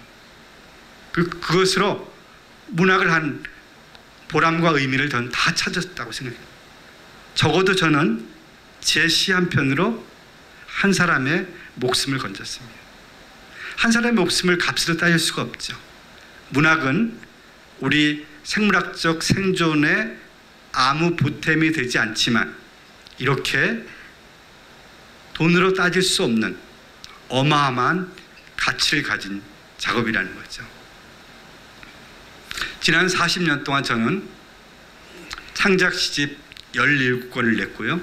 그것으로 문학을 한 보람과 의미를 저는 다 찾았다고 생각해요. 적어도 저는 제 시 한 편으로 한 사람의 목숨을 건졌습니다. 한 사람의 목숨을 값으로 따질 수가 없죠. 문학은 우리 생물학적 생존에 아무 보탬이 되지 않지만 이렇게 돈으로 따질 수 없는 어마어마한 가치를 가진 작업이라는 거죠. 지난 40년 동안 저는 창작 시집 17권을 냈고요.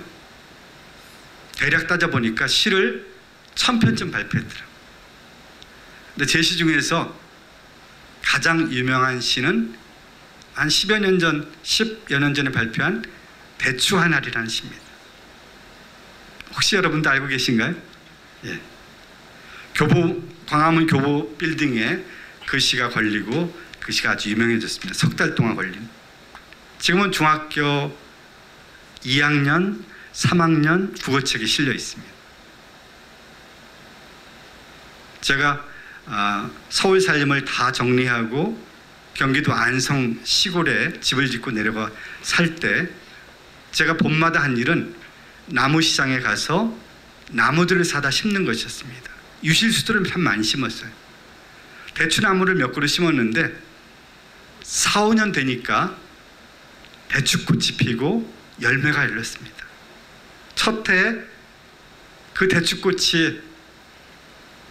대략 따져보니까 시를 1000편쯤 발표했더라고요. 근데 제 시 중에서 가장 유명한 시는 한 10여 년 전에 발표한 대추 한 알이라는 시입니다. 혹시 여러분도 알고 계신가요? 예. 광화문 교보 빌딩에 그 시가 걸리고 그 시가 아주 유명해졌습니다. 석 달 동안 걸린. 지금은 중학교 2학년, 3학년 국어책에 실려 있습니다. 제가 서울 살림을 다 정리하고 경기도 안성 시골에 집을 짓고 내려가 살 때 제가 봄마다 한 일은 나무시장에 가서 나무들을 사다 심는 것이었습니다. 유실수들을 참 많이 심었어요. 대추나무를 몇 그루 심었는데 4, 5년 되니까 대추꽃이 피고 열매가 열렸습니다. 첫 해에 그 대추꽃이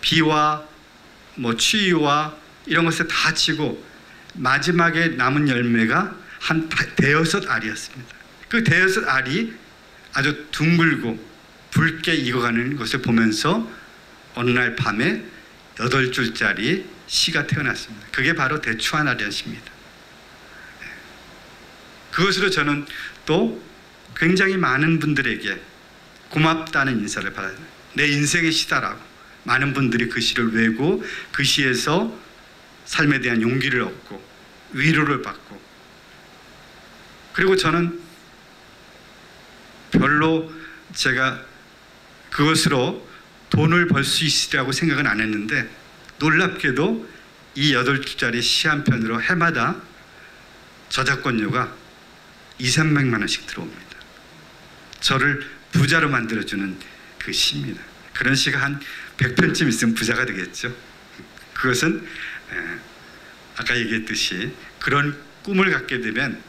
비와 추위와 이런 것에 다 지고 마지막에 남은 열매가 한 대여섯 알이었습니다. 그 대여섯 알이 아주 둥글고 붉게 익어가는 것을 보면서 어느 날 밤에 8줄짜리 시가 태어났습니다. 그게 바로 대추 한 알이라는 시입니다. 그것으로 저는 또 굉장히 많은 분들에게 고맙다는 인사를 받아요. 내 인생의 시다라고 많은 분들이 그 시를 외우고 그 시에서 삶에 대한 용기를 얻고 위로를 받고, 그리고 저는 별로 제가 그것으로 돈을 벌 수 있으리라고 생각은 안 했는데 놀랍게도 이 8줄짜리 시 한 편으로 해마다 저작권료가 200~300만 원씩 들어옵니다. 저를 부자로 만들어주는 그 시입니다. 그런 시가 한 100편쯤 있으면 부자가 되겠죠. 그것은 아까 얘기했듯이 그런 꿈을 갖게 되면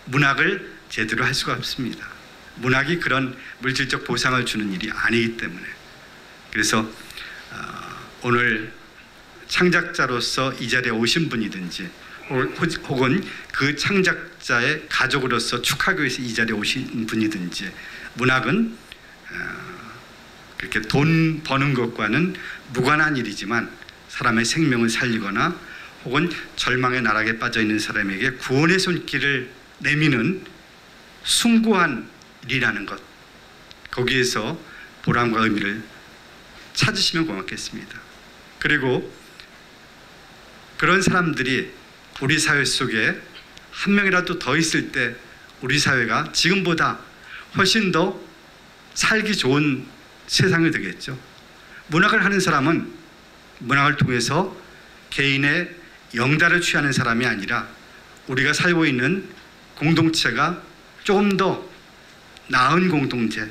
문학을 제대로 할 수가 없습니다. 문학이 그런 물질적 보상을 주는 일이 아니기 때문에. 그래서 오늘 창작자로서 이 자리에 오신 분이든지 혹은 그 창작자의 가족으로서 축하하기 위해서 이 자리에 오신 분이든지, 문학은 그렇게 돈 버는 것과는 무관한 일이지만 사람의 생명을 살리거나 혹은 절망의 나락에 빠져있는 사람에게 구원의 손길을 내미는 숭고한 일이라는 것, 거기에서 보람과 의미를 찾으시면 고맙겠습니다. 그리고 그런 사람들이 우리 사회 속에 한 명이라도 더 있을 때 우리 사회가 지금보다 훨씬 더 살기 좋은 세상이 되겠죠. 문학을 하는 사람은 문학을 통해서 개인의 영달을 취하는 사람이 아니라 우리가 살고 있는 공동체가 조금 더 나은 공동체,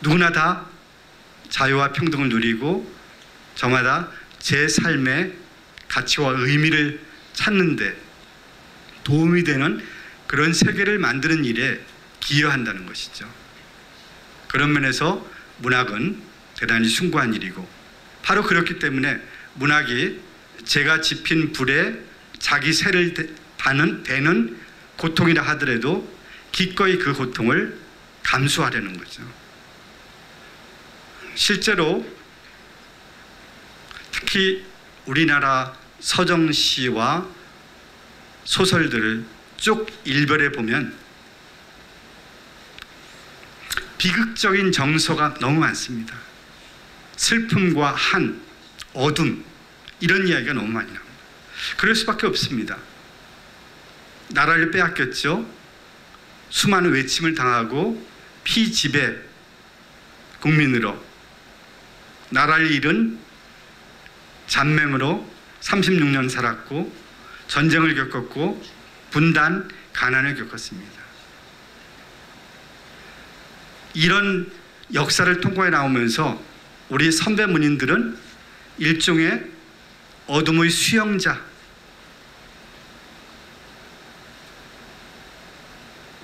누구나 다 자유와 평등을 누리고 저마다 제 삶의 가치와 의미를 찾는 데 도움이 되는 그런 세계를 만드는 일에 기여한다는 것이죠. 그런 면에서 문학은 대단히 숭고한 일이고, 바로 그렇기 때문에 문학이 제가 지핀 불에 자기 새를 대는 고통이라 하더라도 기꺼이 그 고통을 감수하려는 거죠. 실제로 특히 우리나라 서정시와 소설들을 쭉 일별해 보면 비극적인 정서가 너무 많습니다. 슬픔과 한, 어둠, 이런 이야기가 너무 많이 나옵니다. 그럴 수밖에 없습니다. 나라를 빼앗겼죠. 수많은 외침을 당하고 피지배 국민으로 나라를 잃은 잔맹으로 36년 살았고 전쟁을 겪었고 분단, 가난을 겪었습니다. 이런 역사를 통과해 나오면서 우리 선배 문인들은 일종의 어둠의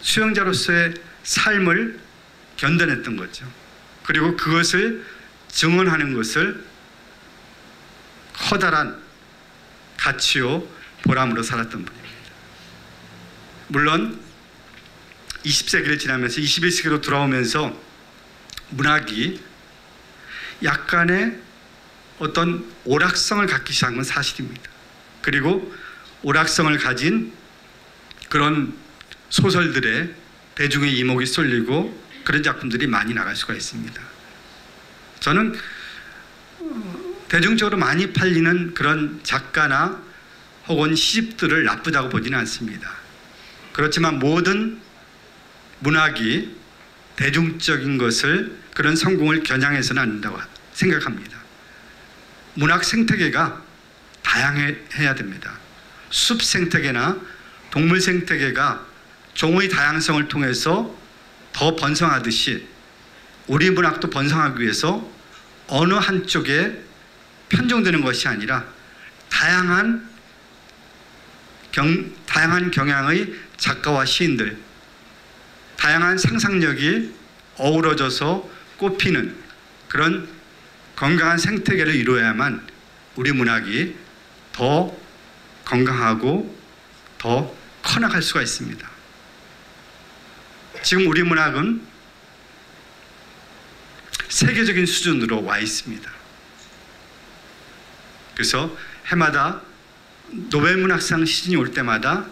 수용자로서의 삶을 견뎌냈던 거죠. 그리고 그것을 증언하는 것을 커다란 가치요 보람으로 살았던 분입니다. 물론 20세기를 지나면서 21세기로 돌아오면서 문학이 약간의 어떤 오락성을 갖기 시작한 건 사실입니다. 그리고 오락성을 가진 그런 소설들의 대중의 이목이 쏠리고 그런 작품들이 많이 나갈 수가 있습니다. 저는 대중적으로 많이 팔리는 그런 작가나 혹은 시집들을 나쁘다고 보지는 않습니다. 그렇지만 모든 문학이 대중적인 것을 그런 성공을 겨냥해서는 안 된다고 생각합니다. 문학 생태계가 다양해야 됩니다. 숲 생태계나 동물 생태계가 종의 다양성을 통해서 더 번성하듯이 우리 문학도 번성하기 위해서 어느 한쪽에 편중되는 것이 아니라 다양한 경향의 작가와 시인들, 다양한 상상력이 어우러져서 꽃피는 그런 건강한 생태계를 이루어야만 우리 문학이 더 건강하고 더 커나갈 수가 있습니다. 지금 우리 문학은 세계적인 수준으로 와 있습니다. 그래서 해마다 노벨문학상 시즌이 올 때마다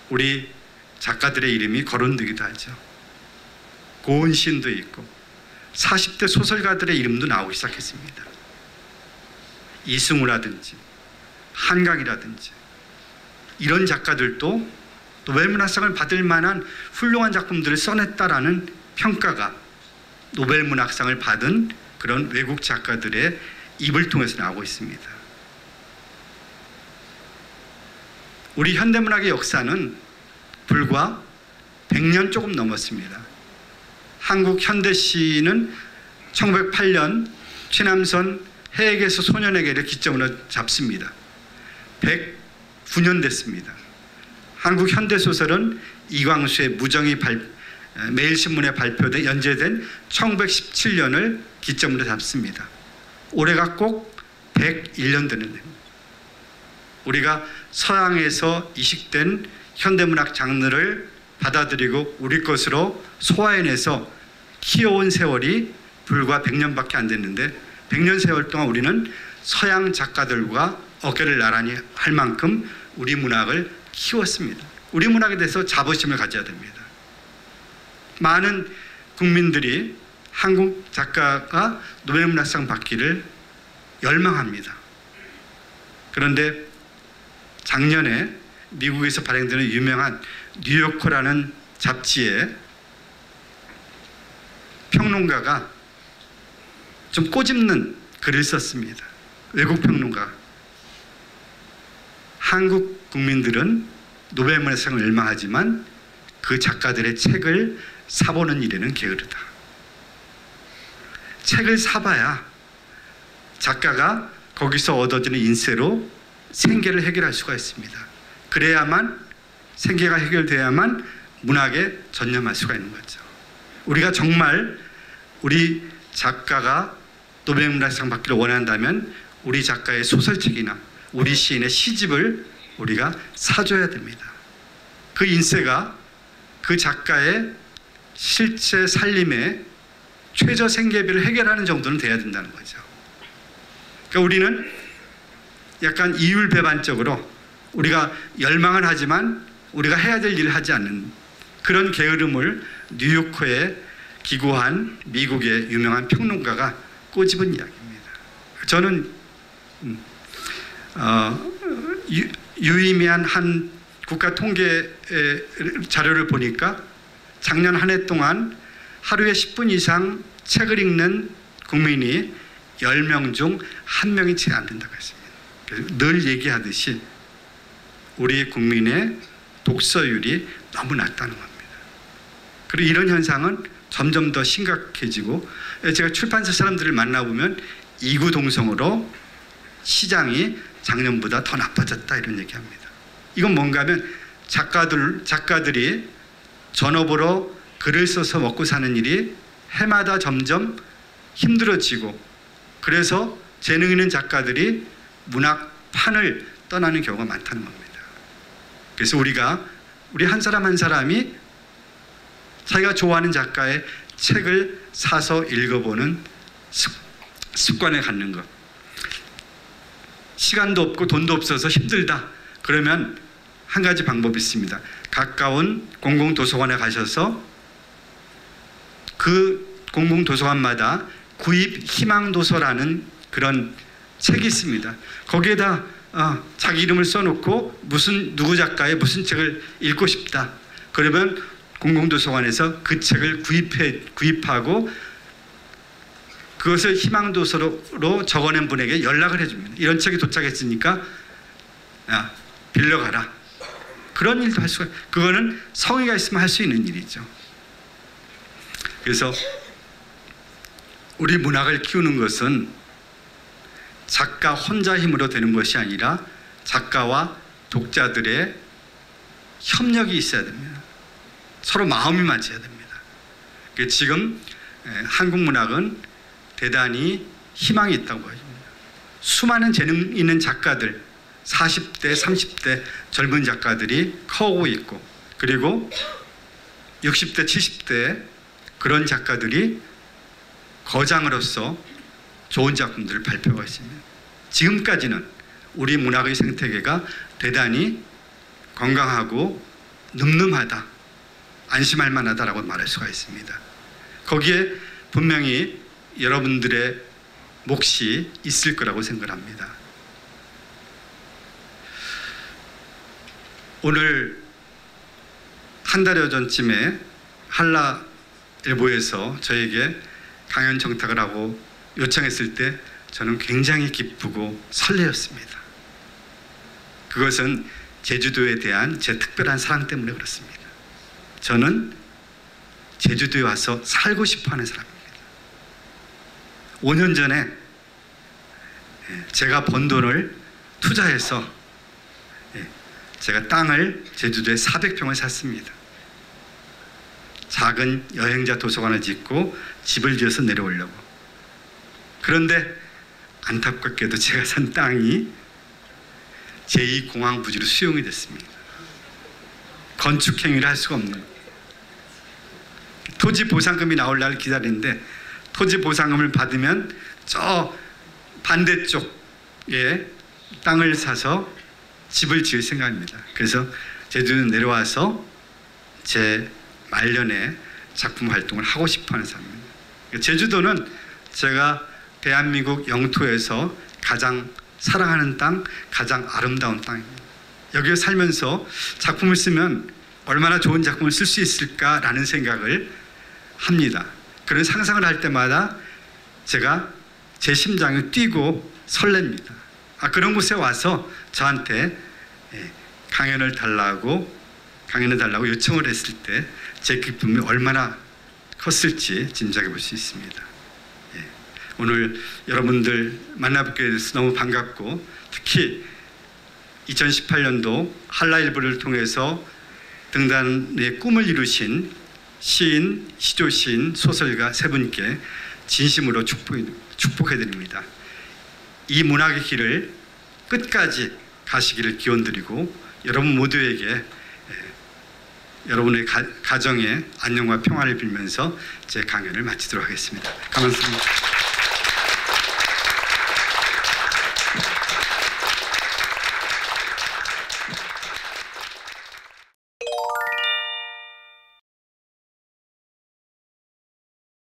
우리 작가들의 이름이 거론되기도 하죠. 고은 시인도 있고 40대 소설가들의 이름도 나오기 시작했습니다. 이승우라든지 한강이라든지 이런 작가들도 노벨문학상을 받을 만한 훌륭한 작품들을 써냈다라는 평가가 노벨문학상을 받은 그런 외국 작가들의 입을 통해서 나오고 있습니다. 우리 현대문학의 역사는 불과 100년 조금 넘었습니다. 한국 현대시는 1908년 최남선 해에게서 소년에게를 기점으로 잡습니다. 109년 됐습니다. 한국 현대소설은 이광수의 무정이 매일신문에 발표돼 연재된 1917년을 기점으로 잡습니다. 올해가 꼭 101년 되는 해입니다. 우리가 서양에서 이식된 현대문학 장르를 받아들이고 우리 것으로 소화해내서 키워온 세월이 불과 100년밖에 안 됐는데 100년 세월 동안 우리는 서양 작가들과 어깨를 나란히 할 만큼 우리 문학을 키웠습니다. 우리 문학에 대해서 자부심을 가져야 됩니다. 많은 국민들이 한국 작가가 노벨문학상 받기를 열망합니다. 그런데 작년에 미국에서 발행되는 유명한 뉴요커라는 잡지에 평론가가 좀 꼬집는 글을 썼습니다. 외국 평론가. 한국 국민들은 노벨문학상을 열망하지만 그 작가들의 책을 사보는 일에는 게으르다. 책을 사봐야 작가가 거기서 얻어지는 인세로 생계를 해결할 수가 있습니다. 그래야만 생계가 해결돼야만 문학에 전념할 수가 있는 거죠. 우리가 정말 우리 작가가 노벨문학상 받기를 원한다면 우리 작가의 소설책이나 우리 시인의 시집을 우리가 사줘야 됩니다. 그 인세가 그 작가의 실제 살림의 최저 생계비를 해결하는 정도는 돼야 된다는 거죠. 그러니까 우리는 약간 이율배반적으로 우리가 열망은 하지만 우리가 해야 될 일을 하지 않는 그런 게으름을 뉴요커에 기고한 미국의 유명한 평론가가 꼬집은 이야기입니다. 저는 유의미한 한 국가 통계 자료를 보니까 작년 한 해 동안 하루에 10분 이상 책을 읽는 국민이 10명 중 1명이 채 안 된다고 했습니다. 그래서 늘 얘기하듯이 우리 국민의 독서율이 너무 낮다는 겁니다. 그리고 이런 현상은 점점 더 심각해지고, 제가 출판사 사람들을 만나보면 이구동성으로 시장이 작년보다 더 나빠졌다 이런 얘기합니다. 이건 뭔가 하면 작가들이 전업으로 글을 써서 먹고 사는 일이 해마다 점점 힘들어지고, 그래서 재능 있는 작가들이 문학판을 떠나는 경우가 많다는 겁니다. 그래서 우리 한 사람 한 사람이 자기가 좋아하는 작가의 책을 사서 읽어보는 습관을 갖는 것. 시간도 없고 돈도 없어서 힘들다. 그러면 한 가지 방법이 있습니다. 가까운 공공도서관에 가셔서 그 공공도서관마다 구입 희망도서라는 그런 책이 있습니다. 거기에다 자기 이름을 써놓고 누구 작가의 무슨 책을 읽고 싶다. 그러면 공공도서관에서 그 책을 구입하고 그것을 희망도서로 적어낸 분에게 연락을 해줍니다. 이런 책이 도착했으니까 빌려가라. 그런 일도 할 수가, 그거는 성의가 있으면 할 수 있는 일이죠. 그래서 우리 문학을 키우는 것은 작가 혼자 힘으로 되는 것이 아니라 작가와 독자들의 협력이 있어야 됩니다. 서로 마음이 맞아야 됩니다. 지금 한국 문학은 대단히 희망이 있다고 보여집니다. 수많은 재능 있는 작가들, 40대, 30대 젊은 작가들이 커오고 있고, 그리고 60대, 70대 그런 작가들이 거장으로서 좋은 작품들을 발표하고 있습니다. 지금까지는 우리 문학의 생태계가 대단히 건강하고 늠름하다, 안심할 만하다라고 말할 수가 있습니다. 거기에 분명히 여러분들의 몫이 있을 거라고 생각합니다. 오늘 한 달여 전쯤에 한라일보에서 저에게 강연 청탁을 하고 요청했을 때 저는 굉장히 기쁘고 설레었습니다. 그것은 제주도에 대한 제 특별한 사랑 때문에 그렇습니다. 저는 제주도에 와서 살고 싶어하는 사람입니다. 5년 전에 제가 번 돈을 투자해서 제가 땅을 제주도에 400평을 샀습니다. 작은 여행자 도서관을 짓고 집을 지어서 내려오려고. 그런데 안타깝게도 제가 산 땅이 제2공항 부지로 수용이 됐습니다. 건축 행위를 할 수가 없는 거예요. 토지 보상금이 나올 날을 기다리는데 토지 보상금을 받으면 저 반대쪽에 땅을 사서 집을 지을 생각입니다. 그래서 제주도 내려와서 제 말년에 작품 활동을 하고 싶어하는 사람입니다. 제주도는 제가 대한민국 영토에서 가장 사랑하는 땅, 가장 아름다운 땅입니다. 여기에 살면서 작품을 쓰면 얼마나 좋은 작품을 쓸 수 있을까라는 생각을 합니다. 그런 상상을 할 때마다 제가 제 심장이 뛰고 설렙니다. 그런 곳에 와서 저한테 강연을 달라고 요청을 했을 때 제 기쁨이 얼마나 컸을지 짐작해 볼 수 있습니다. 오늘 여러분들 만나뵙게 돼서 너무 반갑고, 특히 2018년도 한라일보를 통해서 등단의 꿈을 이루신 시인, 시조시인, 소설가 세 분께 진심으로 축복해드립니다. 이 문학의 길을 끝까지 가시기를 기원드리고, 여러분 모두에게 여러분의 가정의 안녕과 평화를 빌면서 제 강연을 마치도록 하겠습니다. 감사합니다.